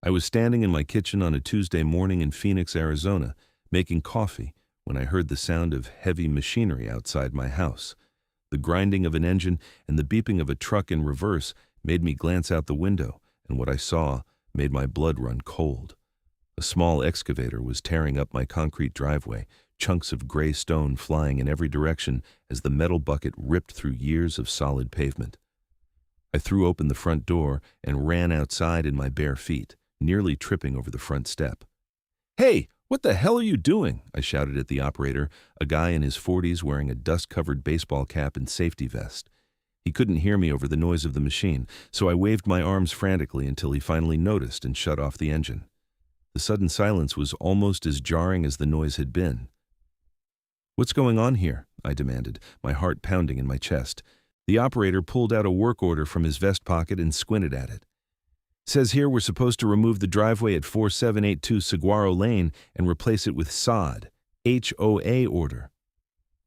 I was standing in my kitchen on a Tuesday morning in Phoenix, Arizona, making coffee when I heard the sound of heavy machinery outside my house. The grinding of an engine and the beeping of a truck in reverse made me glance out the window, and what I saw made my blood run cold. A small excavator was tearing up my concrete driveway, chunks of gray stone flying in every direction as the metal bucket ripped through years of solid pavement. I threw open the front door and ran outside in my bare feet, nearly tripping over the front step. "Hey, what the hell are you doing?" I shouted at the operator, a guy in his 40s wearing a dust-covered baseball cap and safety vest. He couldn't hear me over the noise of the machine, so I waved my arms frantically until he finally noticed and shut off the engine. The sudden silence was almost as jarring as the noise had been. "What's going on here?" I demanded, my heart pounding in my chest. The operator pulled out a work order from his vest pocket and squinted at it. "Says here we're supposed to remove the driveway at 4782 Saguaro Lane and replace it with sod. HOA order.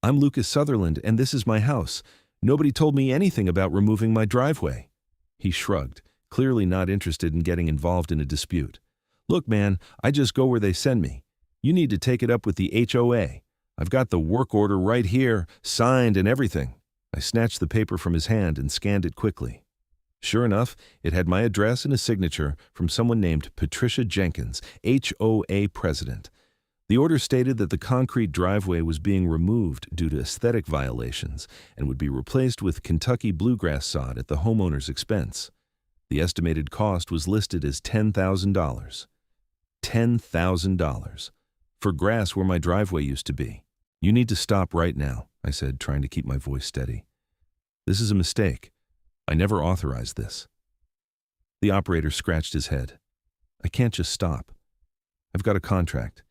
I'm Lucas Sutherland, and this is my house. Nobody told me anything about removing my driveway." He shrugged, clearly not interested in getting involved in a dispute. "Look, man, I just go where they send me. You need to take it up with the HOA. I've got the work order right here, signed and everything." I snatched the paper from his hand and scanned it quickly. Sure enough, it had my address and a signature from someone named Patricia Jenkins, HOA president. The order stated that the concrete driveway was being removed due to aesthetic violations and would be replaced with Kentucky bluegrass sod at the homeowner's expense. The estimated cost was listed as $10,000. $10,000. For grass where my driveway used to be. "You need to stop right now," I said, trying to keep my voice steady. "This is a mistake. I never authorized this." The operator scratched his head. "I can't just stop. I've got a contract.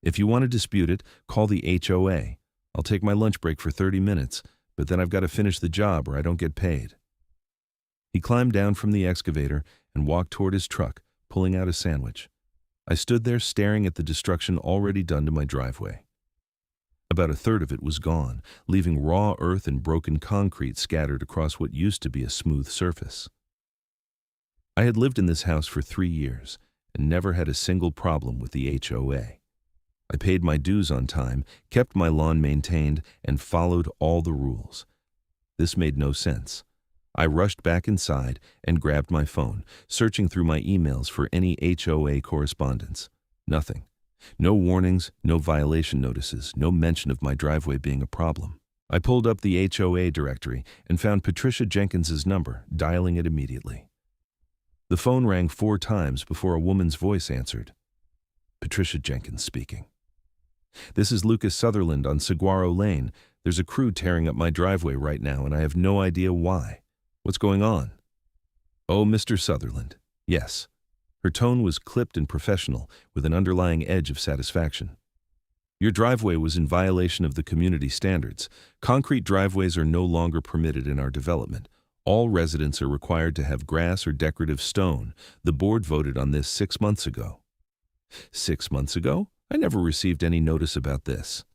If you want to dispute it, call the HOA. I'll take my lunch break for 30 minutes, but then I've got to finish the job or I don't get paid." He climbed down from the excavator and walked toward his truck, pulling out a sandwich. I stood there staring at the destruction already done to my driveway. About a third of it was gone, leaving raw earth and broken concrete scattered across what used to be a smooth surface. I had lived in this house for 3 years and never had a single problem with the HOA. I paid my dues on time, kept my lawn maintained, and followed all the rules. This made no sense. I rushed back inside and grabbed my phone, searching through my emails for any HOA correspondence. Nothing. No warnings, no violation notices, no mention of my driveway being a problem. I pulled up the HOA directory and found Patricia Jenkins's number, dialing it immediately. The phone rang 4 times before a woman's voice answered. Patricia Jenkins speaking. "This is Lucas Sutherland on Saguaro Lane. There's a crew tearing up my driveway right now, and I have no idea why. What's going on?" "Oh, Mr. Sutherland. Yes." Her tone was clipped and professional, with an underlying edge of satisfaction. "Your driveway was in violation of the community standards. Concrete driveways are no longer permitted in our development. All residents are required to have grass or decorative stone. The board voted on this 6 months ago." 6 months ago? I never received any notice about this.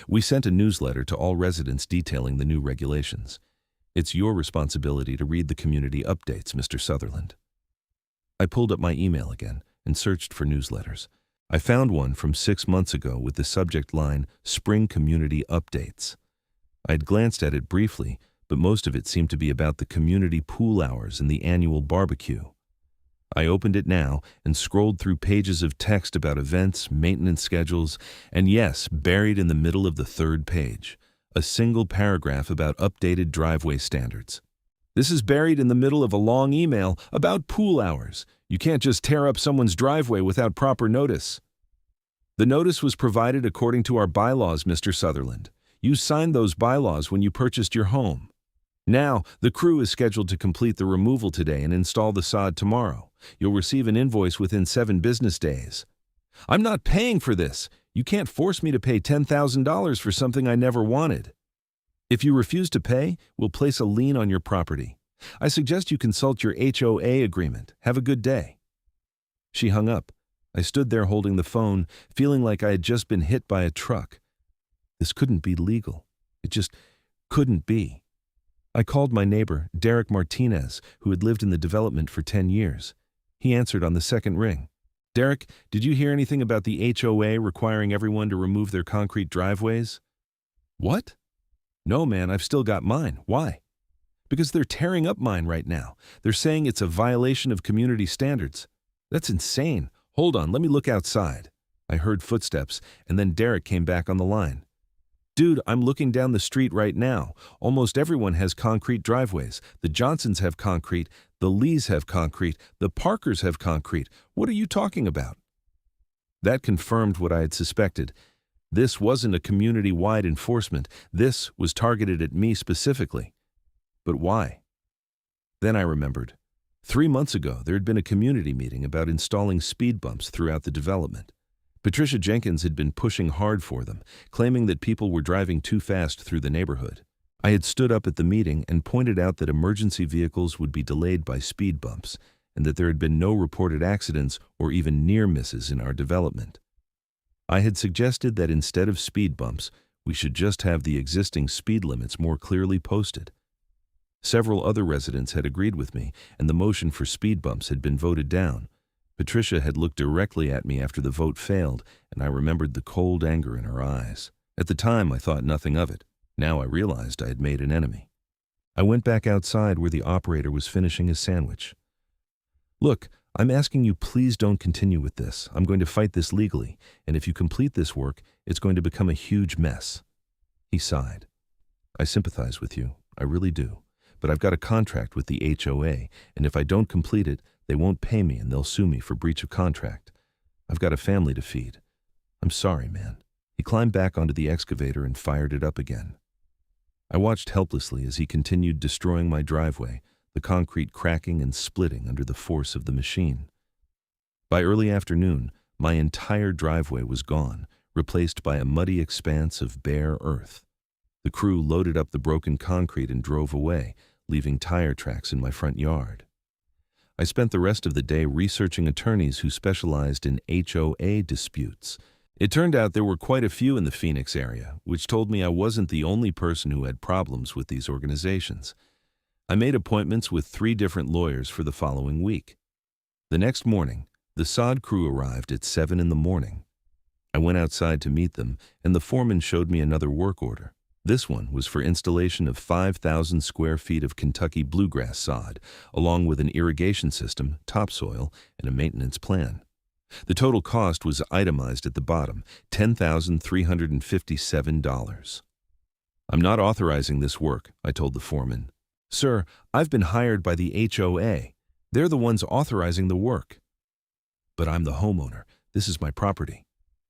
"We sent a newsletter to all residents detailing the new regulations. It's your responsibility to read the community updates, Mr. Sutherland." I pulled up my email again and searched for newsletters. I found one from 6 months ago with the subject line, Spring Community Updates. I'd glanced at it briefly, but most of it seemed to be about the community pool hours and the annual barbecue. I opened it now and scrolled through pages of text about events, maintenance schedules, and yes, buried in the middle of the 3rd page, a single paragraph about updated driveway standards. "This is buried in the middle of a long email about pool hours. You can't just tear up someone's driveway without proper notice." "The notice was provided according to our bylaws, Mr. Sutherland. You signed those bylaws when you purchased your home. Now, the crew is scheduled to complete the removal today and install the sod tomorrow. You'll receive an invoice within 7 business days. I'm not paying for this. You can't force me to pay $10,000 for something I never wanted. If you refuse to pay, we'll place a lien on your property. I suggest you consult your HOA agreement. Have a good day." She hung up. I stood there holding the phone, feeling like I had just been hit by a truck. This couldn't be legal. It just couldn't be. I called my neighbor, Derek Martinez, who had lived in the development for 10 years. He answered on the second ring. Derek, did you hear anything about the HOA requiring everyone to remove their concrete driveways? What? No, man, I've still got mine. Why? Because they're tearing up mine right now. They're saying it's a violation of community standards. That's insane. Hold on, let me look outside. I heard footsteps, and then Derek came back on the line. Dude, I'm looking down the street right now. Almost everyone has concrete driveways. The Johnsons have concrete, the Lees have concrete, the Parkers have concrete. What are you talking about? That confirmed what I had suspected. This wasn't a community-wide enforcement. This was targeted at me specifically. But why? Then I remembered. 3 months ago, there had been a community meeting about installing speed bumps throughout the development. Patricia Jenkins had been pushing hard for them, claiming that people were driving too fast through the neighborhood. I had stood up at the meeting and pointed out that emergency vehicles would be delayed by speed bumps, and that there had been no reported accidents or even near misses in our development. I had suggested that instead of speed bumps, we should just have the existing speed limits more clearly posted. Several other residents had agreed with me, and the motion for speed bumps had been voted down. Patricia had looked directly at me after the vote failed, and I remembered the cold anger in her eyes. At the time, I thought nothing of it. Now I realized I had made an enemy. I went back outside where the operator was finishing his sandwich. Look, I'm asking you please don't continue with this. I'm going to fight this legally, and if you complete this work, it's going to become a huge mess. He sighed. I sympathize with you. I really do. But I've got a contract with the HOA, and if I don't complete it, they won't pay me and they'll sue me for breach of contract. I've got a family to feed. I'm sorry, man. He climbed back onto the excavator and fired it up again. I watched helplessly as he continued destroying my driveway, the concrete cracking and splitting under the force of the machine. By early afternoon, my entire driveway was gone, replaced by a muddy expanse of bare earth. The crew loaded up the broken concrete and drove away, leaving tire tracks in my front yard. I spent the rest of the day researching attorneys who specialized in HOA disputes. It turned out there were quite a few in the Phoenix area, which told me I wasn't the only person who had problems with these organizations. I made appointments with 3 different lawyers for the following week. The next morning, the sod crew arrived at 7 in the morning. I went outside to meet them, and the foreman showed me another work order. This one was for installation of 5,000 square feet of Kentucky bluegrass sod, along with an irrigation system, topsoil, and a maintenance plan. The total cost was itemized at the bottom, $10,357. I'm not authorizing this work, I told the foreman. Sir, I've been hired by the HOA. They're the ones authorizing the work. But I'm the homeowner. This is my property.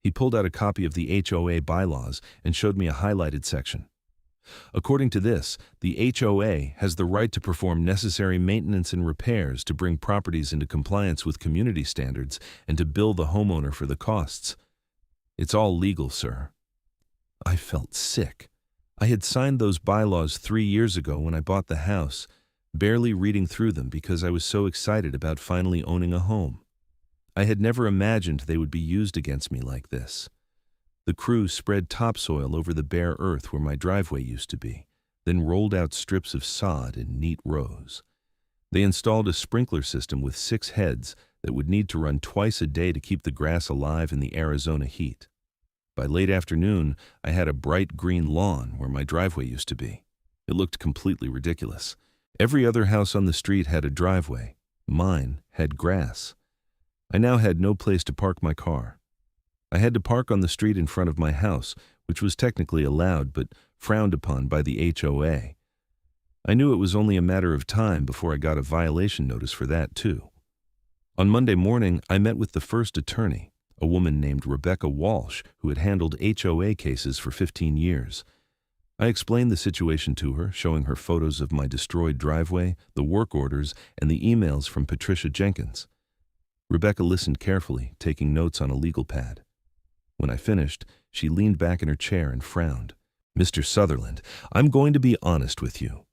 He pulled out a copy of the HOA bylaws and showed me a highlighted section. According to this, the HOA has the right to perform necessary maintenance and repairs to bring properties into compliance with community standards and to bill the homeowner for the costs. It's all legal, sir. I felt sick. I had signed those bylaws 3 years ago when I bought the house, barely reading through them because I was so excited about finally owning a home. I had never imagined they would be used against me like this. The crew spread topsoil over the bare earth where my driveway used to be, then rolled out strips of sod in neat rows. They installed a sprinkler system with 6 heads that would need to run twice a day to keep the grass alive in the Arizona heat. By late afternoon, I had a bright green lawn where my driveway used to be. It looked completely ridiculous. Every other house on the street had a driveway. Mine had grass. I now had no place to park my car. I had to park on the street in front of my house, which was technically allowed but frowned upon by the HOA. I knew it was only a matter of time before I got a violation notice for that, too. On Monday morning, I met with the first attorney, a woman named Rebecca Walsh, who had handled HOA cases for 15 years. I explained the situation to her, showing her photos of my destroyed driveway, the work orders, and the emails from Patricia Jenkins. Rebecca listened carefully, taking notes on a legal pad. When I finished, she leaned back in her chair and frowned. Mr. Sutherland, I'm going to be honest with you.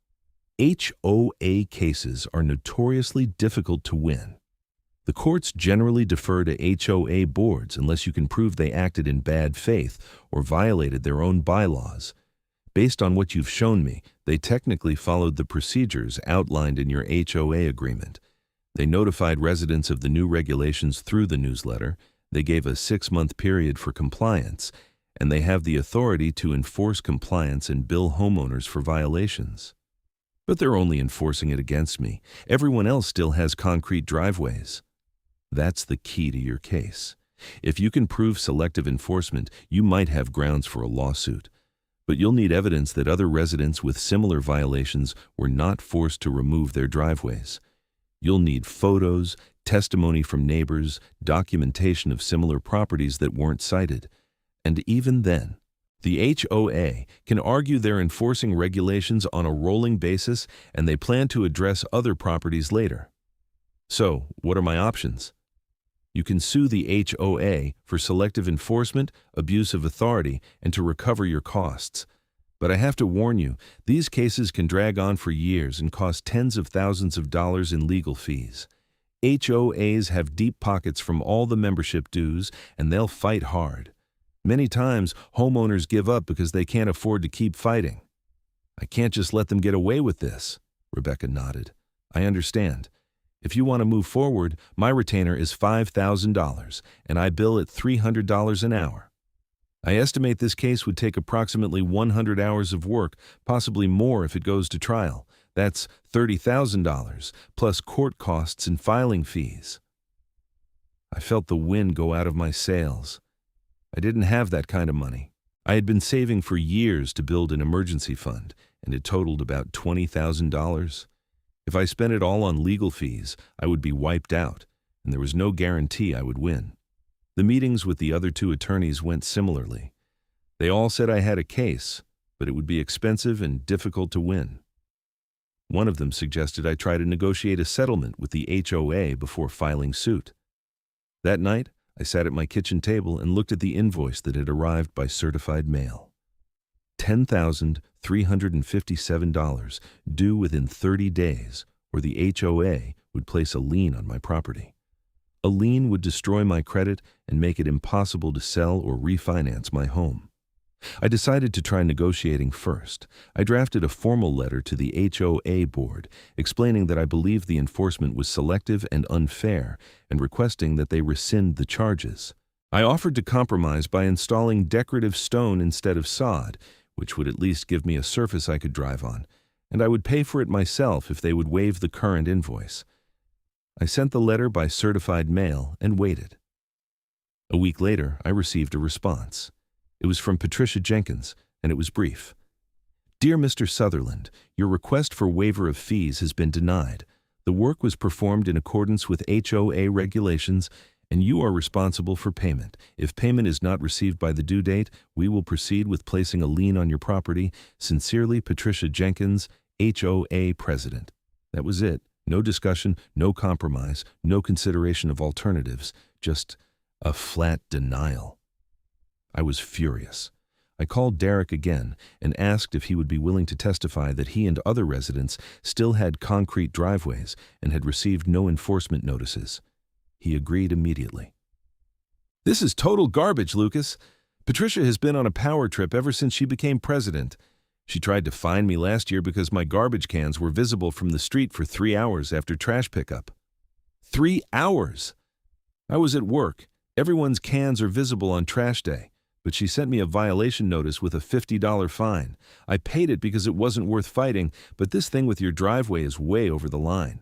HOA cases are notoriously difficult to win. The courts generally defer to HOA boards unless you can prove they acted in bad faith or violated their own bylaws. Based on what you've shown me, they technically followed the procedures outlined in your HOA agreement. They notified residents of the new regulations through the newsletter, they gave a 6-month period for compliance, and they have the authority to enforce compliance and bill homeowners for violations. But they're only enforcing it against me. Everyone else still has concrete driveways. That's the key to your case. If you can prove selective enforcement, you might have grounds for a lawsuit. But you'll need evidence that other residents with similar violations were not forced to remove their driveways. You'll need photos, testimony from neighbors, documentation of similar properties that weren't cited. And even then, the HOA can argue they're enforcing regulations on a rolling basis and they plan to address other properties later. So, what are my options? You can sue the HOA for selective enforcement, abuse of authority, and to recover your costs. But I have to warn you, these cases can drag on for years and cost tens of thousands of dollars in legal fees. HOAs have deep pockets from all the membership dues, and they'll fight hard. Many times, homeowners give up because they can't afford to keep fighting. I can't just let them get away with this, Rebecca nodded. I understand. If you want to move forward, my retainer is $5,000, and I bill at $300 an hour. I estimate this case would take approximately 100 hours of work, possibly more if it goes to trial. That's $30,000, plus court costs and filing fees. I felt the wind go out of my sails. I didn't have that kind of money. I had been saving for years to build an emergency fund, and it totaled about $20,000. If I spent it all on legal fees, I would be wiped out, and there was no guarantee I would win. The meetings with the other 2 attorneys went similarly. They all said I had a case, but it would be expensive and difficult to win. One of them suggested I try to negotiate a settlement with the HOA before filing suit. That night, I sat at my kitchen table and looked at the invoice that had arrived by certified mail. $10,357 due within 30 days, or the HOA would place a lien on my property. A lien would destroy my credit and make it impossible to sell or refinance my home. I decided to try negotiating first. I drafted a formal letter to the HOA board explaining that I believed the enforcement was selective and unfair and requesting that they rescind the charges. I offered to compromise by installing decorative stone instead of sod, which would at least give me a surface I could drive on, and I would pay for it myself if they would waive the current invoice. I sent the letter by certified mail and waited. A week later, I received a response. It was from Patricia Jenkins, and it was brief. Dear Mr. Sutherland, your request for waiver of fees has been denied. The work was performed in accordance with HOA regulations, and you are responsible for payment. If payment is not received by the due date, we will proceed with placing a lien on your property. Sincerely, Patricia Jenkins, HOA President. That was it. No discussion, no compromise, no consideration of alternatives, just a flat denial. I was furious. I called Derek again and asked if he would be willing to testify that he and other residents still had concrete driveways and had received no enforcement notices. He agreed immediately. This is total garbage, Lucas. Patricia has been on a power trip ever since she became president. She tried to fine me last year because my garbage cans were visible from the street for 3 hours after trash pickup. 3 hours! I was at work. Everyone's cans are visible on trash day, but she sent me a violation notice with a $50 fine. I paid it because it wasn't worth fighting, but this thing with your driveway is way over the line.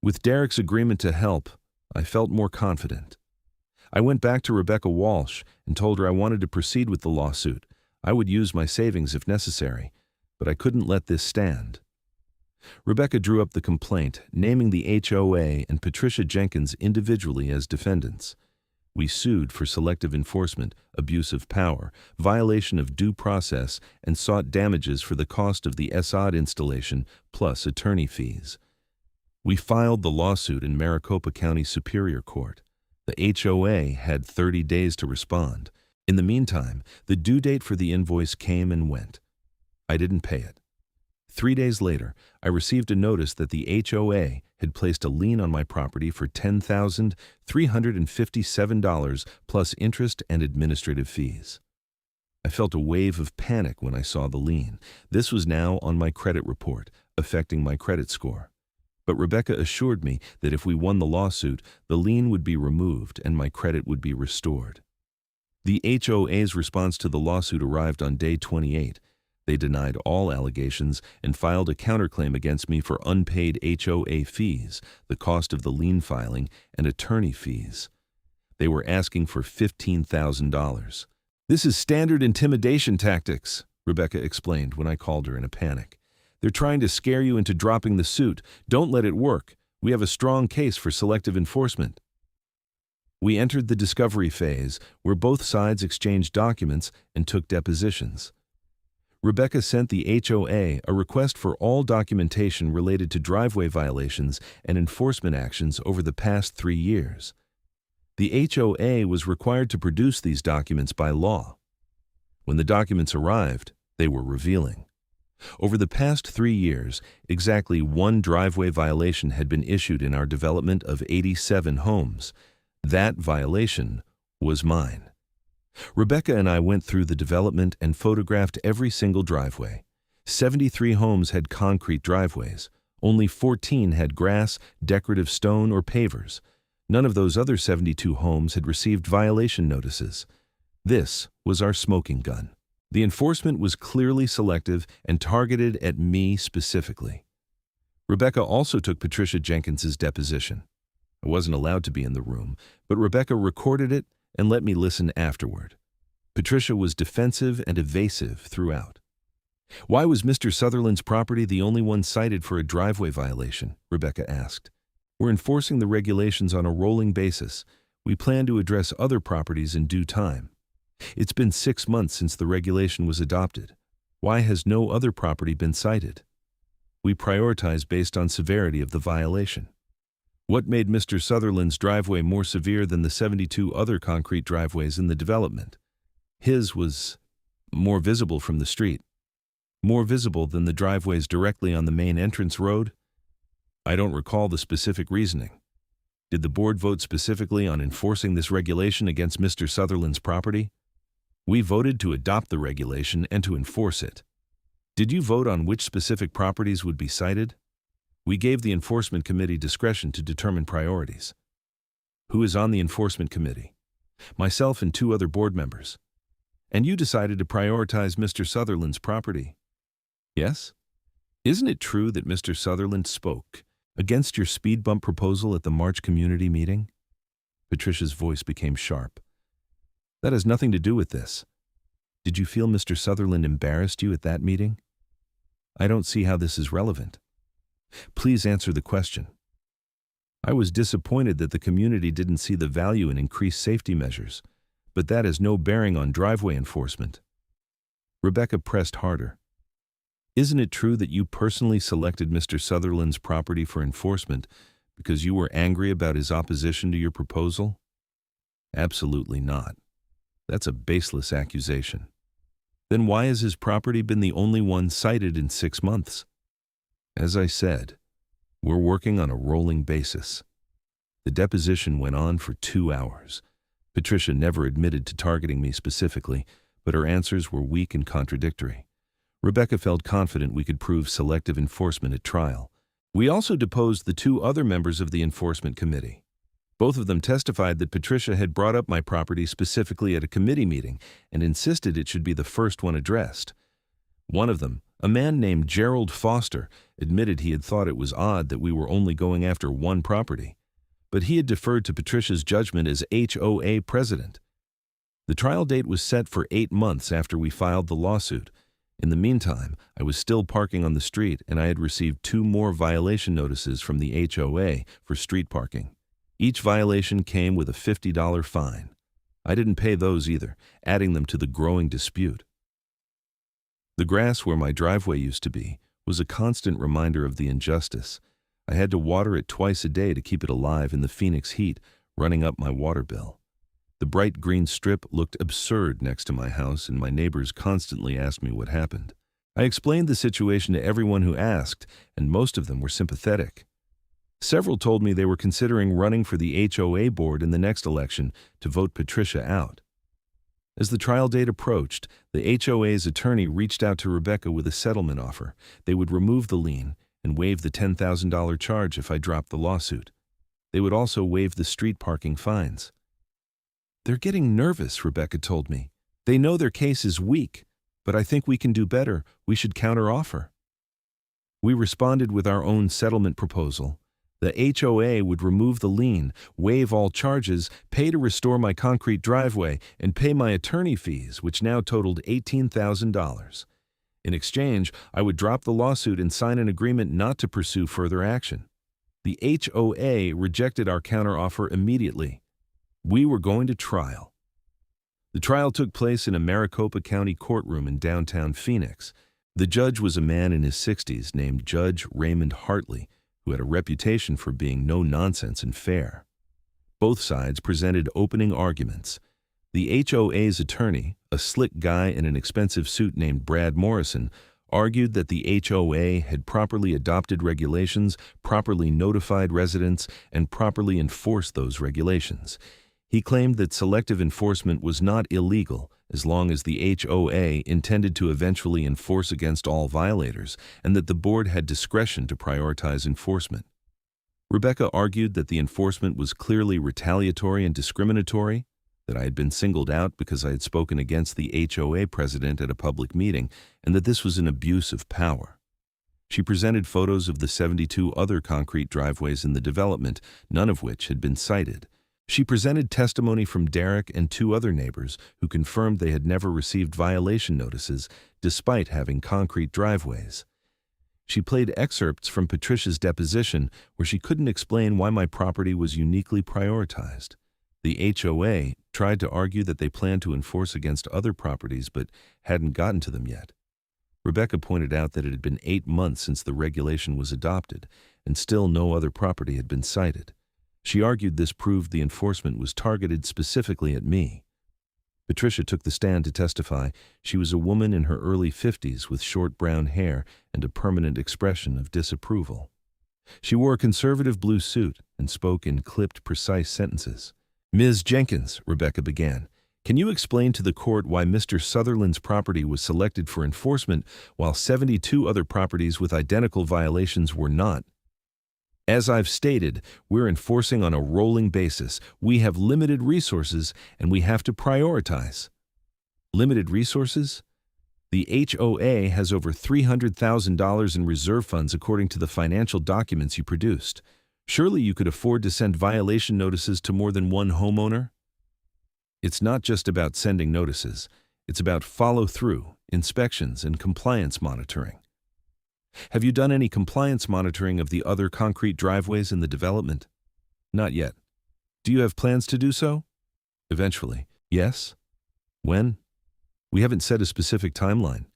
With Derek's agreement to help, I felt more confident. I went back to Rebecca Walsh and told her I wanted to proceed with the lawsuit. I would use my savings if necessary, but I couldn't let this stand. Rebecca drew up the complaint, naming the HOA and Patricia Jenkins individually as defendants. We sued for selective enforcement, abuse of power, violation of due process, and sought damages for the cost of the SOD installation plus attorney fees. We filed the lawsuit in Maricopa County Superior Court. The HOA had 30 days to respond. In the meantime, the due date for the invoice came and went. I didn't pay it. 3 days later, I received a notice that the HOA had placed a lien on my property for $10,357 plus interest and administrative fees. I felt a wave of panic when I saw the lien. This was now on my credit report, affecting my credit score. But Rebecca assured me that if we won the lawsuit, the lien would be removed and my credit would be restored. The HOA's response to the lawsuit arrived on day 28. They denied all allegations and filed a counterclaim against me for unpaid HOA fees, the cost of the lien filing, and attorney fees. They were asking for $15,000. "This is standard intimidation tactics," Rebecca explained when I called her in a panic. "They're trying to scare you into dropping the suit. Don't let it work. We have a strong case for selective enforcement." We entered the discovery phase, where both sides exchanged documents and took depositions. Rebecca sent the HOA a request for all documentation related to driveway violations and enforcement actions over the past 3 years. The HOA was required to produce these documents by law. When the documents arrived, they were revealing. Over the past 3 years, exactly 1 driveway violation had been issued in our development of 87 homes. That violation was mine. Rebecca and I went through the development and photographed every single driveway. 73 homes had concrete driveways. Only 14 had grass, decorative stone, or pavers. None of those other 72 homes had received violation notices. This was our smoking gun. The enforcement was clearly selective and targeted at me specifically. Rebecca also took Patricia Jenkins's deposition. I wasn't allowed to be in the room, but Rebecca recorded it and let me listen afterward. Patricia was defensive and evasive throughout. "Why was Mr. Sutherland's property the only one cited for a driveway violation?" Rebecca asked. "We're enforcing the regulations on a rolling basis. We plan to address other properties in due time. It's been 6 months since the regulation was adopted. Why has no other property been cited? We prioritize based on severity of the violation. What made Mr. Sutherland's driveway more severe than the 72 other concrete driveways in the development? His was more visible from the street. More visible than the driveways directly on the main entrance road? I don't recall the specific reasoning. Did the board vote specifically on enforcing this regulation against Mr. Sutherland's property? We voted to adopt the regulation and to enforce it. Did you vote on which specific properties would be cited? We gave the enforcement committee discretion to determine priorities. Who is on the enforcement committee? Myself and 2 other board members. And you decided to prioritize Mr. Sutherland's property. Yes? Isn't it true that Mr. Sutherland spoke against your speed bump proposal at the March community meeting? Patricia's voice became sharp. That has nothing to do with this. Did you feel Mr. Sutherland embarrassed you at that meeting? I don't see how this is relevant. Please answer the question. I was disappointed that the community didn't see the value in increased safety measures, but that has no bearing on driveway enforcement. Rebecca pressed harder. Isn't it true that you personally selected Mr. Sutherland's property for enforcement because you were angry about his opposition to your proposal? Absolutely not. That's a baseless accusation. Then why has his property been the only one cited in 6 months? As I said, we're working on a rolling basis. The deposition went on for 2 hours. Patricia never admitted to targeting me specifically, but her answers were weak and contradictory. Rebecca felt confident we could prove selective enforcement at trial. We also deposed the 2 other members of the enforcement committee. Both of them testified that Patricia had brought up my property specifically at a committee meeting and insisted it should be the first one addressed. One of them, a man named Gerald Foster, admitted he had thought it was odd that we were only going after one property, but he had deferred to Patricia's judgment as HOA president. The trial date was set for 8 months after we filed the lawsuit. In the meantime, I was still parking on the street and I had received 2 more violation notices from the HOA for street parking. Each violation came with a $50 fine. I didn't pay those either, adding them to the growing dispute. The grass where my driveway used to be was a constant reminder of the injustice. I had to water it twice a day to keep it alive in the Phoenix heat, running up my water bill. The bright green strip looked absurd next to my house, and my neighbors constantly asked me what happened. I explained the situation to everyone who asked, and most of them were sympathetic. Several told me they were considering running for the HOA board in the next election to vote Patricia out. As the trial date approached, the HOA's attorney reached out to Rebecca with a settlement offer. They would remove the lien, and waive the $10,000 charge if I dropped the lawsuit. They would also waive the street parking fines. They're getting nervous, Rebecca told me. They know their case is weak, but I think we can do better. We should counteroffer. We responded with our own settlement proposal. The HOA would remove the lien, waive all charges, pay to restore my concrete driveway, and pay my attorney fees, which now totaled $18,000. In exchange, I would drop the lawsuit and sign an agreement not to pursue further action. The HOA rejected our counteroffer immediately. We were going to trial. The trial took place in a Maricopa County courtroom in downtown Phoenix. The judge was a man in his 60s named Judge Raymond Hartley, who had a reputation for being no-nonsense and fair. Both sides presented opening arguments. The HOA's attorney, a slick guy in an expensive suit named Brad Morrison, argued that the HOA had properly adopted regulations, properly notified residents, and properly enforced those regulations. He claimed that selective enforcement was not illegal as long as the HOA intended to eventually enforce against all violators, and that the board had discretion to prioritize enforcement. Rebecca argued that the enforcement was clearly retaliatory and discriminatory, that I had been singled out because I had spoken against the HOA president at a public meeting, and that this was an abuse of power. She presented photos of the 72 other concrete driveways in the development, none of which had been cited. She presented testimony from Derek and 2 other neighbors who confirmed they had never received violation notices despite having concrete driveways. She played excerpts from Patricia's deposition where she couldn't explain why my property was uniquely prioritized. The HOA tried to argue that they planned to enforce against other properties but hadn't gotten to them yet. Rebecca pointed out that it had been 8 months since the regulation was adopted, and still no other property had been cited. She argued this proved the enforcement was targeted specifically at me. Patricia took the stand to testify. She was a woman in her early 50s with short brown hair and a permanent expression of disapproval. She wore a conservative blue suit and spoke in clipped, precise sentences. "Ms. Jenkins," Rebecca began, "can you explain to the court why Mr. Sutherland's property was selected for enforcement while 72 other properties with identical violations were not? As I've stated, we're enforcing on a rolling basis. We have limited resources, and we have to prioritize." Limited resources? The HOA has over $300,000 in reserve funds according to the financial documents you produced. Surely you could afford to send violation notices to more than one homeowner? It's not just about sending notices. It's about follow-through, inspections, and compliance monitoring. Have you done any compliance monitoring of the other concrete driveways in the development? Not yet. Do you have plans to do so? Eventually. Yes? When? We haven't set a specific timeline.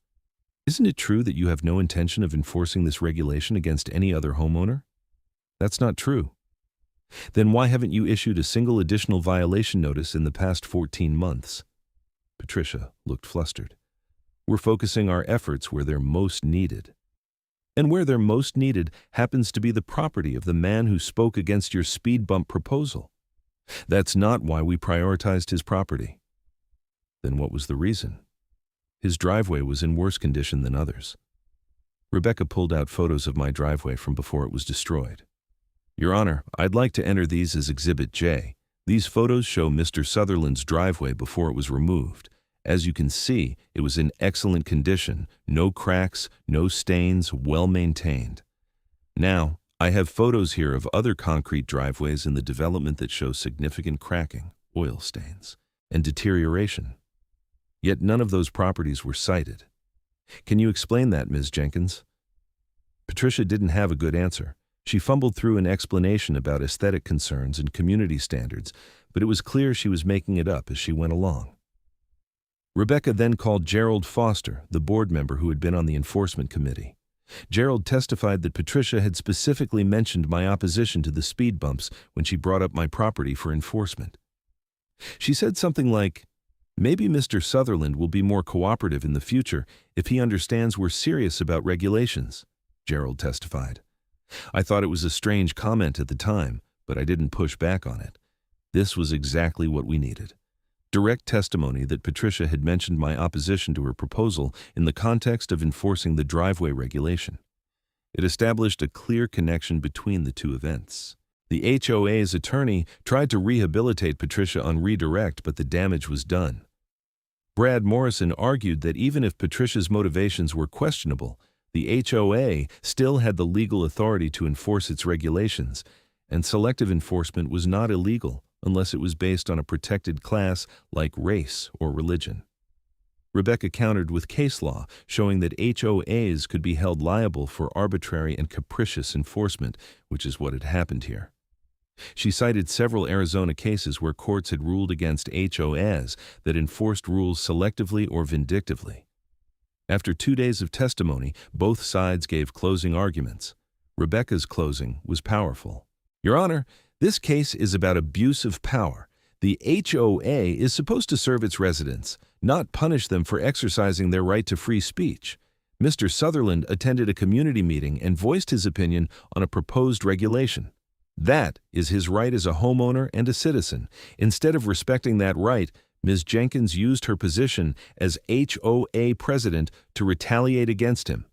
Isn't it true that you have no intention of enforcing this regulation against any other homeowner? That's not true. Then why haven't you issued a single additional violation notice in the past 14 months? Patricia looked flustered. We're focusing our efforts where they're most needed. And where they're most needed happens to be the property of the man who spoke against your speed bump proposal. That's not why we prioritized his property. Then what was the reason? His driveway was in worse condition than others. Rebecca pulled out photos of my driveway from before it was destroyed. Your Honor, I'd like to enter these as Exhibit J. These photos show Mr. Sutherland's driveway before it was removed. As you can see, it was in excellent condition, no cracks, no stains, well maintained. Now, I have photos here of other concrete driveways in the development that show significant cracking, oil stains, and deterioration. Yet none of those properties were cited. Can you explain that, Ms. Jenkins? Patricia didn't have a good answer. She fumbled through an explanation about aesthetic concerns and community standards, but it was clear she was making it up as she went along. Rebecca then called Gerald Foster, the board member who had been on the enforcement committee. Gerald testified that Patricia had specifically mentioned my opposition to the speed bumps when she brought up my property for enforcement. She said something like, "Maybe Mr. Sutherland will be more cooperative in the future if he understands we're serious about regulations," Gerald testified. I thought it was a strange comment at the time, but I didn't push back on it. This was exactly what we needed. Direct testimony that Patricia had mentioned my opposition to her proposal in the context of enforcing the driveway regulation. It established a clear connection between the two events. The HOA's attorney tried to rehabilitate Patricia on redirect, but the damage was done. Brad Morrison argued that even if Patricia's motivations were questionable, the HOA still had the legal authority to enforce its regulations, and selective enforcement was not illegal unless it was based on a protected class like race or religion. Rebecca countered with case law, showing that HOAs could be held liable for arbitrary and capricious enforcement, which is what had happened here. She cited several Arizona cases where courts had ruled against HOAs that enforced rules selectively or vindictively. After 2 days of testimony, both sides gave closing arguments. Rebecca's closing was powerful. "Your Honor, this case is about abuse of power. The HOA is supposed to serve its residents, not punish them for exercising their right to free speech. Mr. Sutherland attended a community meeting and voiced his opinion on a proposed regulation. That is his right as a homeowner and a citizen. Instead of respecting that right, Ms. Jenkins used her position as HOA president to retaliate against him.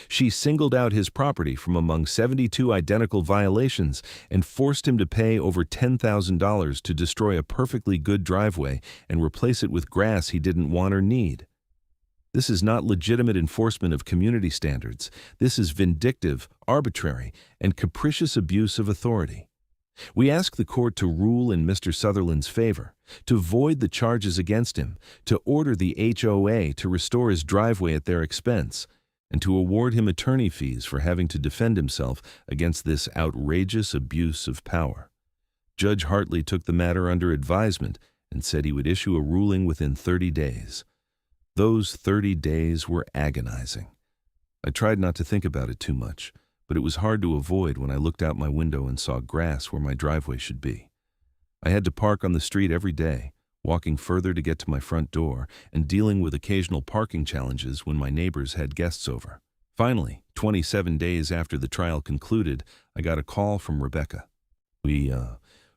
She singled out his property from among 72 identical violations and forced him to pay over $10,000 to destroy a perfectly good driveway and replace it with grass he didn't want or need. This is not legitimate enforcement of community standards. This is vindictive, arbitrary, and capricious abuse of authority. We ask the court to rule in Mr. Sutherland's favor, to void the charges against him, to order the HOA to restore his driveway at their expense, and to award him attorney fees for having to defend himself against this outrageous abuse of power." Judge Hartley took the matter under advisement and said he would issue a ruling within 30 days. Those 30 days were agonizing. I tried not to think about it too much, but it was hard to avoid when I looked out my window and saw grass where my driveway should be. I had to park on the street every day, walking further to get to my front door, and dealing with occasional parking challenges when my neighbors had guests over. Finally, 27 days after the trial concluded, I got a call from Rebecca. We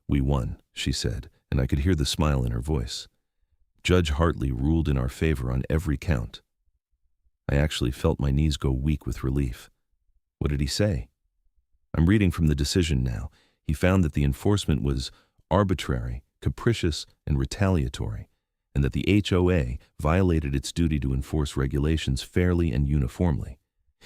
won," she said, and I could hear the smile in her voice. Judge Hartley ruled in our favor on every count. I actually felt my knees go weak with relief. What did he say? I'm reading from the decision now. He found that the enforcement was arbitrary, capricious, and retaliatory, and that the HOA violated its duty to enforce regulations fairly and uniformly.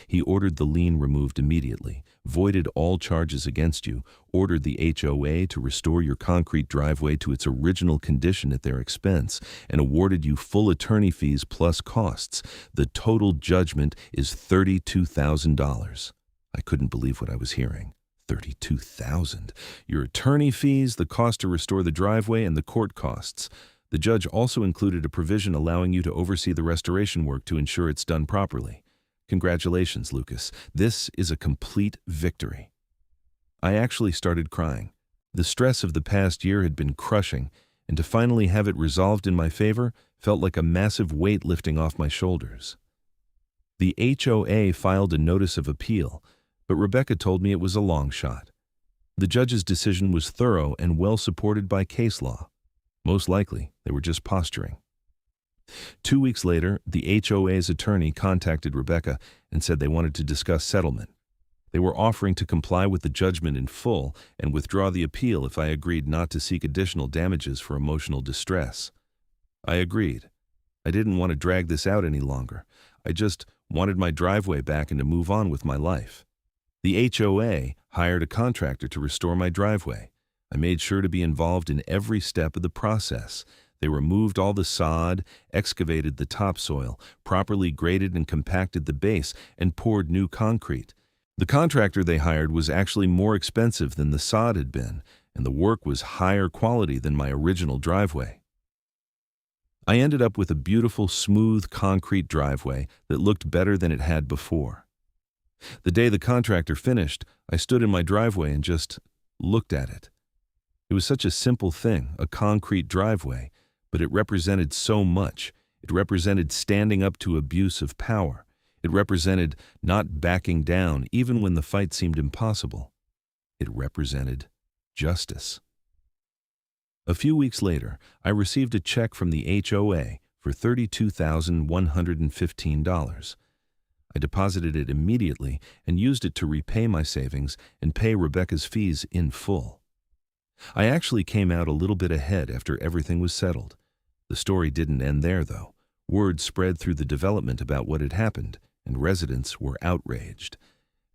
He ordered the lien removed immediately, voided all charges against you, ordered the HOA to restore your concrete driveway to its original condition at their expense, and awarded you full attorney fees plus costs. The total judgment is $32,000. I couldn't believe what I was hearing. $32,000. Your attorney fees, the cost to restore the driveway, and the court costs. The judge also included a provision allowing you to oversee the restoration work to ensure it's done properly. Congratulations, Lucas. This is a complete victory. I actually started crying. The stress of the past year had been crushing, and to finally have it resolved in my favor felt like a massive weight lifting off my shoulders. The HOA filed a notice of appeal, but Rebecca told me it was a long shot. The judge's decision was thorough and well supported by case law. Most likely, they were just posturing. 2 weeks later, the HOA's attorney contacted Rebecca and said they wanted to discuss settlement. They were offering to comply with the judgment in full and withdraw the appeal if I agreed not to seek additional damages for emotional distress. I agreed. I didn't want to drag this out any longer. I just wanted my driveway back and to move on with my life. The HOA hired a contractor to restore my driveway. I made sure to be involved in every step of the process. They removed all the sod, excavated the topsoil, properly graded and compacted the base, and poured new concrete. The contractor they hired was actually more expensive than the sod had been, and the work was higher quality than my original driveway. I ended up with a beautiful, smooth concrete driveway that looked better than it had before. The day the contractor finished, I stood in my driveway and just looked at it. It was such a simple thing, a concrete driveway, but it represented so much. It represented standing up to abuse of power. It represented not backing down even when the fight seemed impossible. It represented justice. A few weeks later, I received a check from the HOA for $32,115. I deposited it immediately and used it to repay my savings and pay Rebecca's fees in full. I actually came out a little bit ahead after everything was settled. The story didn't end there, though. Word spread through the development about what had happened, and residents were outraged.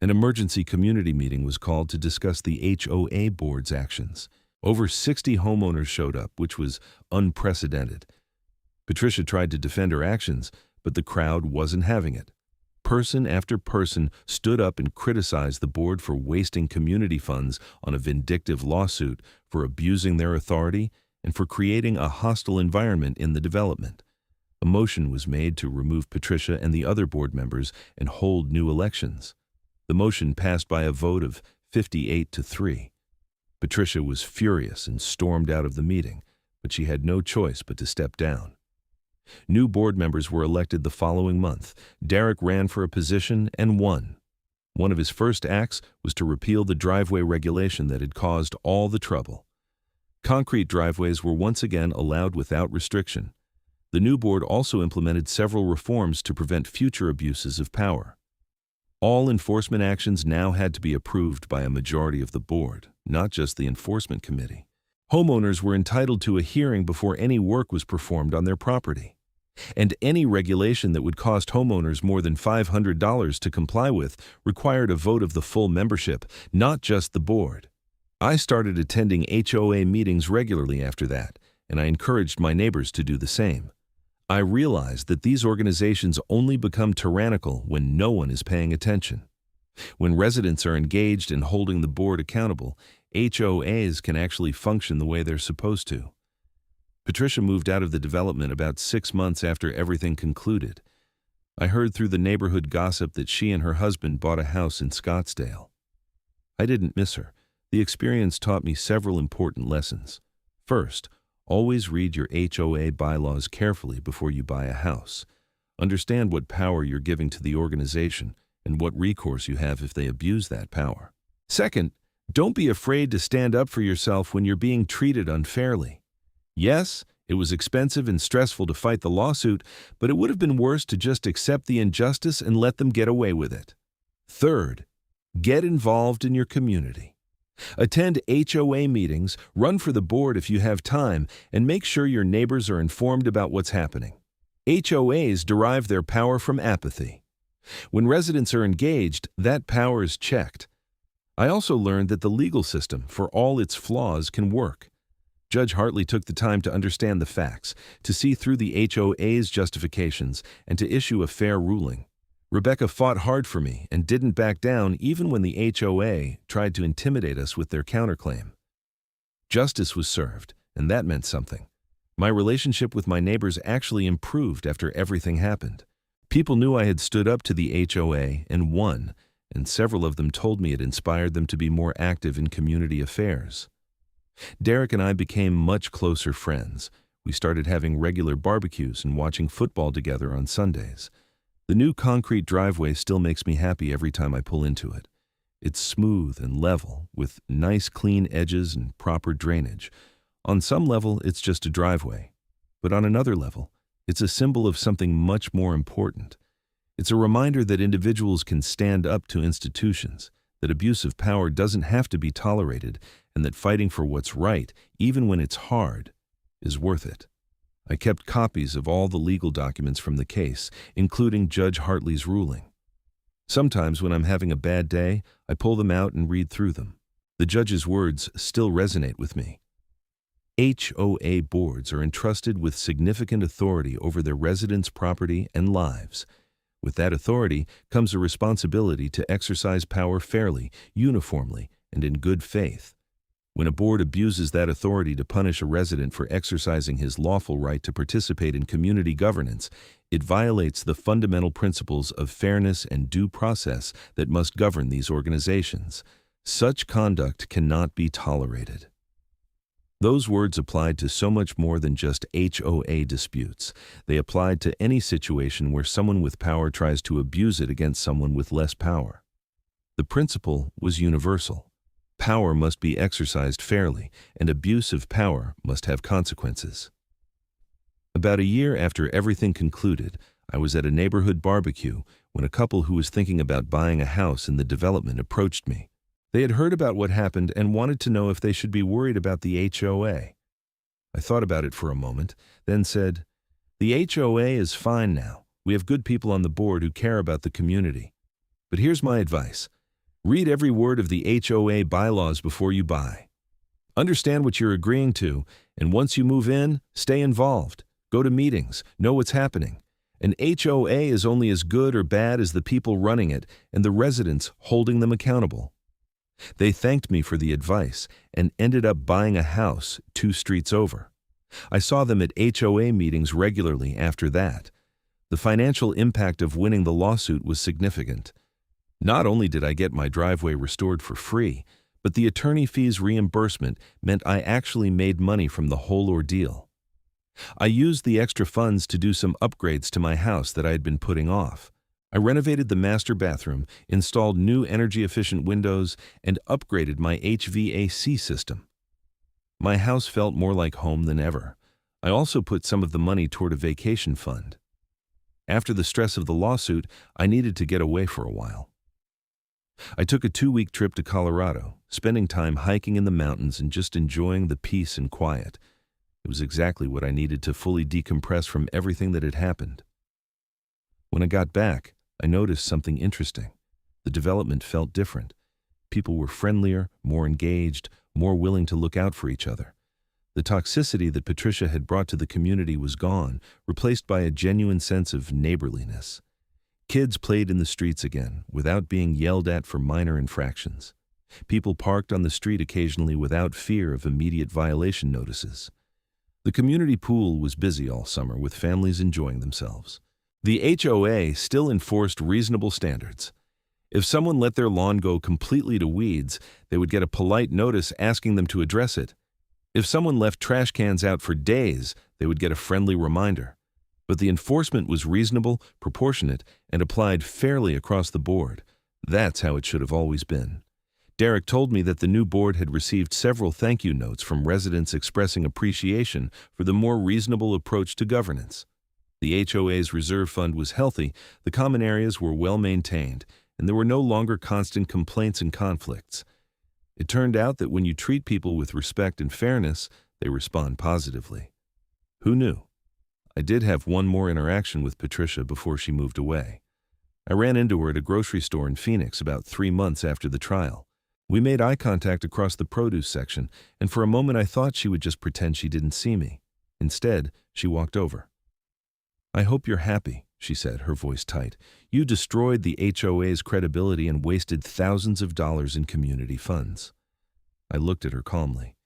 An emergency community meeting was called to discuss the HOA board's actions. Over 60 homeowners showed up, which was unprecedented. Patricia tried to defend her actions, but the crowd wasn't having it. Person after person stood up and criticized the board for wasting community funds on a vindictive lawsuit, for abusing their authority, and for creating a hostile environment in the development. A motion was made to remove Patricia and the other board members and hold new elections. The motion passed by a vote of 58-3. Patricia was furious and stormed out of the meeting, but she had no choice but to step down. New board members were elected the following month. Derek ran for a position and won. One of his first acts was to repeal the driveway regulation that had caused all the trouble. Concrete driveways were once again allowed without restriction. The new board also implemented several reforms to prevent future abuses of power. All enforcement actions now had to be approved by a majority of the board, not just the enforcement committee. Homeowners were entitled to a hearing before any work was performed on their property. And any regulation that would cost homeowners more than $500 to comply with required a vote of the full membership, not just the board. I started attending HOA meetings regularly after that, and I encouraged my neighbors to do the same. I realized that these organizations only become tyrannical when no one is paying attention. When residents are engaged in holding the board accountable, HOAs can actually function the way they're supposed to. Patricia moved out of the development about 6 months after everything concluded. I heard through the neighborhood gossip that she and her husband bought a house in Scottsdale. I didn't miss her. The experience taught me several important lessons. First, always read your HOA bylaws carefully before you buy a house. Understand what power you're giving to the organization and what recourse you have if they abuse that power. Second, don't be afraid to stand up for yourself when you're being treated unfairly. Yes, it was expensive and stressful to fight the lawsuit, but it would have been worse to just accept the injustice and let them get away with it. Third, get involved in your community. Attend HOA meetings, run for the board if you have time, and make sure your neighbors are informed about what's happening. HOAs derive their power from apathy. When residents are engaged, that power is checked. I also learned that the legal system, for all its flaws, can work. Judge Hartley took the time to understand the facts, to see through the HOA's justifications, and to issue a fair ruling. Rebecca fought hard for me and didn't back down even when the HOA tried to intimidate us with their counterclaim. Justice was served, and that meant something. My relationship with my neighbors actually improved after everything happened. People knew I had stood up to the HOA and won, and several of them told me it inspired them to be more active in community affairs. Derek and I became much closer friends. We started having regular barbecues and watching football together on Sundays. The new concrete driveway still makes me happy every time I pull into it. It's smooth and level, with nice clean edges and proper drainage. On some level, it's just a driveway. But on another level, it's a symbol of something much more important. It's a reminder that individuals can stand up to institutions, that abuse of power doesn't have to be tolerated, and that fighting for what's right, even when it's hard, is worth it. I kept copies of all the legal documents from the case, including Judge Hartley's ruling. Sometimes when I'm having a bad day, I pull them out and read through them. The judge's words still resonate with me. HOA boards are entrusted with significant authority over their residents' property and lives. With that authority comes a responsibility to exercise power fairly, uniformly, and in good faith. When a board abuses that authority to punish a resident for exercising his lawful right to participate in community governance, it violates the fundamental principles of fairness and due process that must govern these organizations. Such conduct cannot be tolerated. Those words applied to so much more than just HOA disputes. They applied to any situation where someone with power tries to abuse it against someone with less power. The principle was universal. Power must be exercised fairly, and abuse of power must have consequences. About a year after everything concluded, I was at a neighborhood barbecue when a couple who was thinking about buying a house in the development approached me. They had heard about what happened and wanted to know if they should be worried about the HOA. I thought about it for a moment, then said, "The HOA is fine now. We have good people on the board who care about the community. But here's my advice. Read every word of the HOA bylaws before you buy. Understand what you're agreeing to, and once you move in, stay involved. Go to meetings, know what's happening. An HOA is only as good or bad as the people running it and the residents holding them accountable." They thanked me for the advice and ended up buying a house 2 streets over. I saw them at HOA meetings regularly after that. The financial impact of winning the lawsuit was significant. Not only did I get my driveway restored for free, but the attorney fees reimbursement meant I actually made money from the whole ordeal. I used the extra funds to do some upgrades to my house that I had been putting off. I renovated the master bathroom, installed new energy-efficient windows, and upgraded my HVAC system. My house felt more like home than ever. I also put some of the money toward a vacation fund. After the stress of the lawsuit, I needed to get away for a while. I took a 2-week trip to Colorado, spending time hiking in the mountains and just enjoying the peace and quiet. It was exactly what I needed to fully decompress from everything that had happened. When I got back, I noticed something interesting. The development felt different. People were friendlier, more engaged, more willing to look out for each other. The toxicity that Patricia had brought to the community was gone, replaced by a genuine sense of neighborliness. Kids played in the streets again, without being yelled at for minor infractions. People parked on the street occasionally without fear of immediate violation notices. The community pool was busy all summer, with families enjoying themselves. The HOA still enforced reasonable standards. If someone let their lawn go completely to weeds, they would get a polite notice asking them to address it. If someone left trash cans out for days, they would get a friendly reminder. But the enforcement was reasonable, proportionate, and applied fairly across the board. That's how it should have always been. Derek told me that the new board had received several thank you notes from residents expressing appreciation for the more reasonable approach to governance. The HOA's reserve fund was healthy, the common areas were well maintained, and there were no longer constant complaints and conflicts. It turned out that when you treat people with respect and fairness, they respond positively. Who knew? I did have one more interaction with Patricia before she moved away. I ran into her at a grocery store in Phoenix about 3 months after the trial. We made eye contact across the produce section, and for a moment I thought she would just pretend she didn't see me. Instead, she walked over. "I hope you're happy," she said, her voice tight. "You destroyed the HOA's credibility and wasted thousands of dollars in community funds." I looked at her calmly.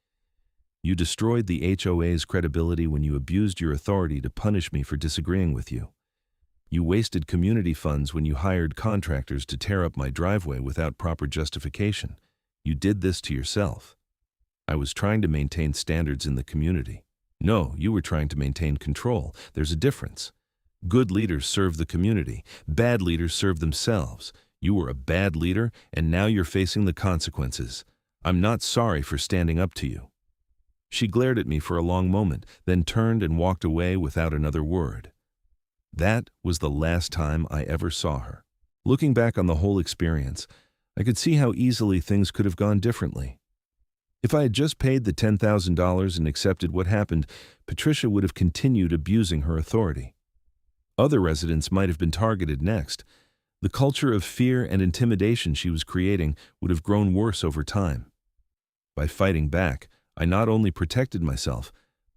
"You destroyed the HOA's credibility when you abused your authority to punish me for disagreeing with you. You wasted community funds when you hired contractors to tear up my driveway without proper justification. You did this to yourself. I was trying to maintain standards in the community. No, you were trying to maintain control. There's a difference. Good leaders serve the community. Bad leaders serve themselves. You were a bad leader, and now you're facing the consequences. I'm not sorry for standing up to you." She glared at me for a long moment, then turned and walked away without another word. That was the last time I ever saw her. Looking back on the whole experience, I could see how easily things could have gone differently. If I had just paid the $10,000 and accepted what happened, Patricia would have continued abusing her authority. Other residents might have been targeted next. The culture of fear and intimidation she was creating would have grown worse over time. By fighting back, I not only protected myself,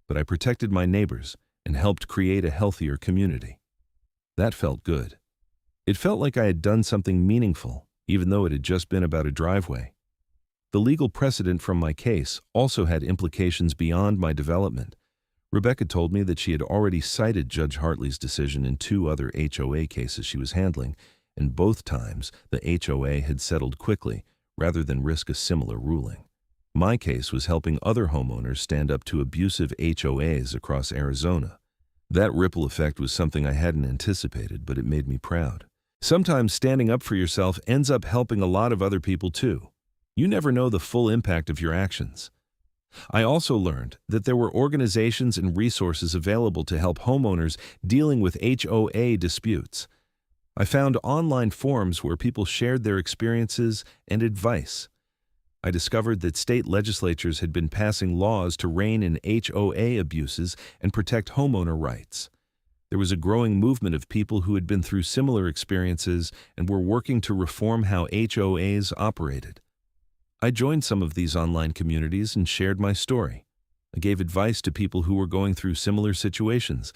but I protected my neighbors and helped create a healthier community. That felt good. It felt like I had done something meaningful, even though it had just been about a driveway. The legal precedent from my case also had implications beyond my development. Rebecca told me that she had already cited Judge Hartley's decision in 2 other HOA cases she was handling, and both times the HOA had settled quickly, rather than risk a similar ruling. My case was helping other homeowners stand up to abusive HOAs across Arizona. That ripple effect was something I hadn't anticipated, but it made me proud. Sometimes standing up for yourself ends up helping a lot of other people too. You never know the full impact of your actions. I also learned that there were organizations and resources available to help homeowners dealing with HOA disputes. I found online forums where people shared their experiences and advice. I discovered that state legislatures had been passing laws to rein in HOA abuses and protect homeowner rights. There was a growing movement of people who had been through similar experiences and were working to reform how HOAs operated. I joined some of these online communities and shared my story. I gave advice to people who were going through similar situations.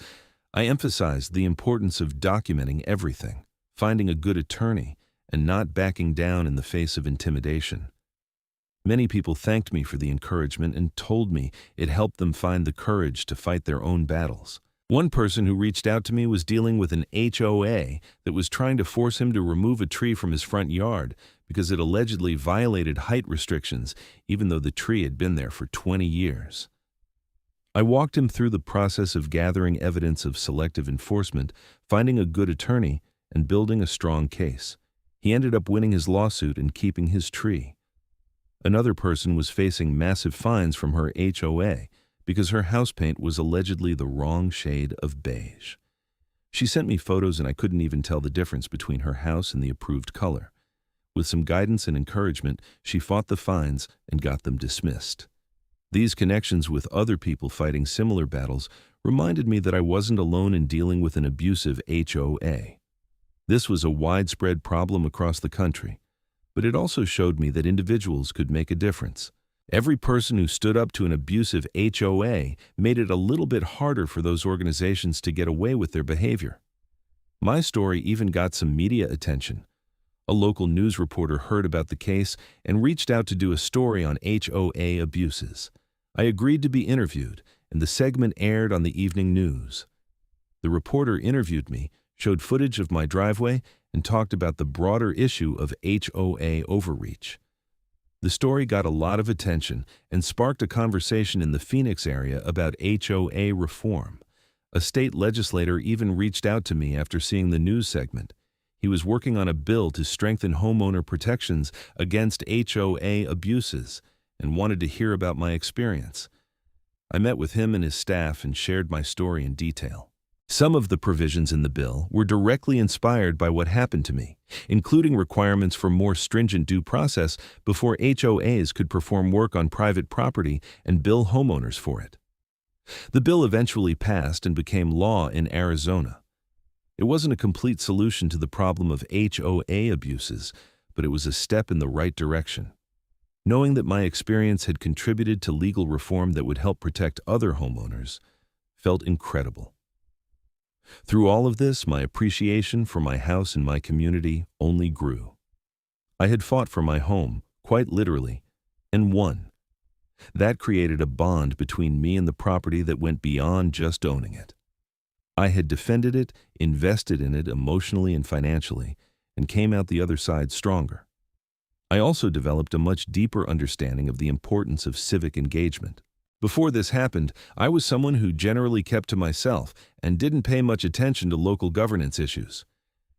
I emphasized the importance of documenting everything, finding a good attorney, and not backing down in the face of intimidation. Many people thanked me for the encouragement and told me it helped them find the courage to fight their own battles. One person who reached out to me was dealing with an HOA that was trying to force him to remove a tree from his front yard because it allegedly violated height restrictions, even though the tree had been there for 20 years. I walked him through the process of gathering evidence of selective enforcement, finding a good attorney, and building a strong case. He ended up winning his lawsuit and keeping his tree. Another person was facing massive fines from her HOA because her house paint was allegedly the wrong shade of beige. She sent me photos and I couldn't even tell the difference between her house and the approved color. With some guidance and encouragement, she fought the fines and got them dismissed. These connections with other people fighting similar battles reminded me that I wasn't alone in dealing with an abusive HOA. This was a widespread problem across the country, but it also showed me that individuals could make a difference. Every person who stood up to an abusive HOA made it a little bit harder for those organizations to get away with their behavior. My story even got some media attention. A local news reporter heard about the case and reached out to do a story on HOA abuses. I agreed to be interviewed, and the segment aired on the evening news. The reporter interviewed me, showed footage of my driveway, and talked about the broader issue of HOA overreach. The story got a lot of attention and sparked a conversation in the Phoenix area about HOA reform. A state legislator even reached out to me after seeing the news segment. He was working on a bill to strengthen homeowner protections against HOA abuses and wanted to hear about my experience. I met with him and his staff and shared my story in detail. Some of the provisions in the bill were directly inspired by what happened to me, including requirements for more stringent due process before HOAs could perform work on private property and bill homeowners for it. The bill eventually passed and became law in Arizona. It wasn't a complete solution to the problem of HOA abuses, but it was a step in the right direction. Knowing that my experience had contributed to legal reform that would help protect other homeowners felt incredible. Through all of this, my appreciation for my house and my community only grew. I had fought for my home, quite literally, and won. That created a bond between me and the property that went beyond just owning it. I had defended it, invested in it emotionally and financially, and came out the other side stronger. I also developed a much deeper understanding of the importance of civic engagement. Before this happened, I was someone who generally kept to myself and didn't pay much attention to local governance issues.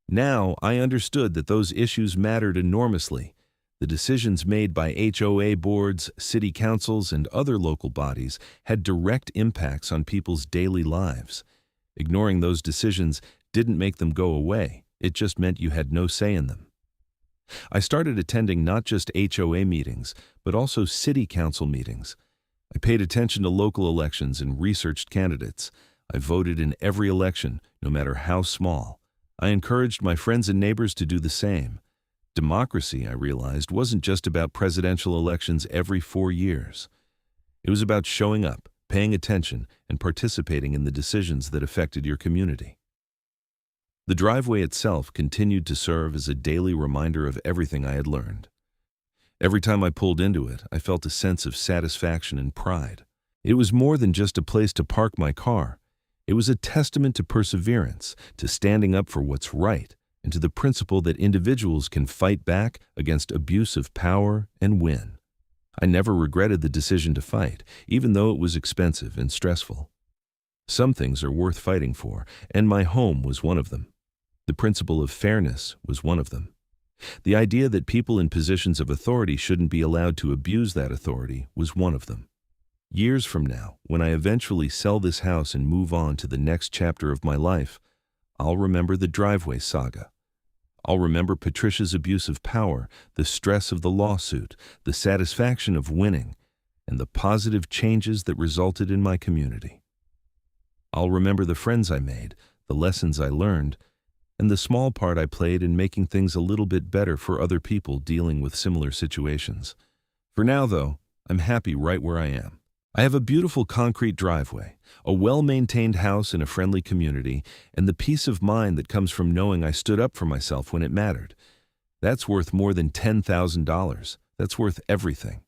Now, I understood that those issues mattered enormously. The decisions made by HOA boards, city councils, and other local bodies had direct impacts on people's daily lives. Ignoring those decisions didn't make them go away. It just meant you had no say in them. I started attending not just HOA meetings, but also city council meetings. I paid attention to local elections and researched candidates. I voted in every election, no matter how small. I encouraged my friends and neighbors to do the same. Democracy, I realized, wasn't just about presidential elections every 4 years. It was about showing up, paying attention, and participating in the decisions that affected your community. The driveway itself continued to serve as a daily reminder of everything I had learned. Every time I pulled into it, I felt a sense of satisfaction and pride. It was more than just a place to park my car. It was a testament to perseverance, to standing up for what's right, and to the principle that individuals can fight back against abuse of power and win. I never regretted the decision to fight, even though it was expensive and stressful. Some things are worth fighting for, and my home was one of them. The principle of fairness was one of them. The idea that people in positions of authority shouldn't be allowed to abuse that authority was one of them. Years from now, when I eventually sell this house and move on to the next chapter of my life, I'll remember the driveway saga. I'll remember Patricia's abuse of power, the stress of the lawsuit, the satisfaction of winning, and the positive changes that resulted in my community. I'll remember the friends I made, the lessons I learned, and the small part I played in making things a little bit better for other people dealing with similar situations. For now, though, I'm happy right where I am. I have a beautiful concrete driveway, a well-maintained house in a friendly community, and the peace of mind that comes from knowing I stood up for myself when it mattered. That's worth more than $10,000. That's worth everything.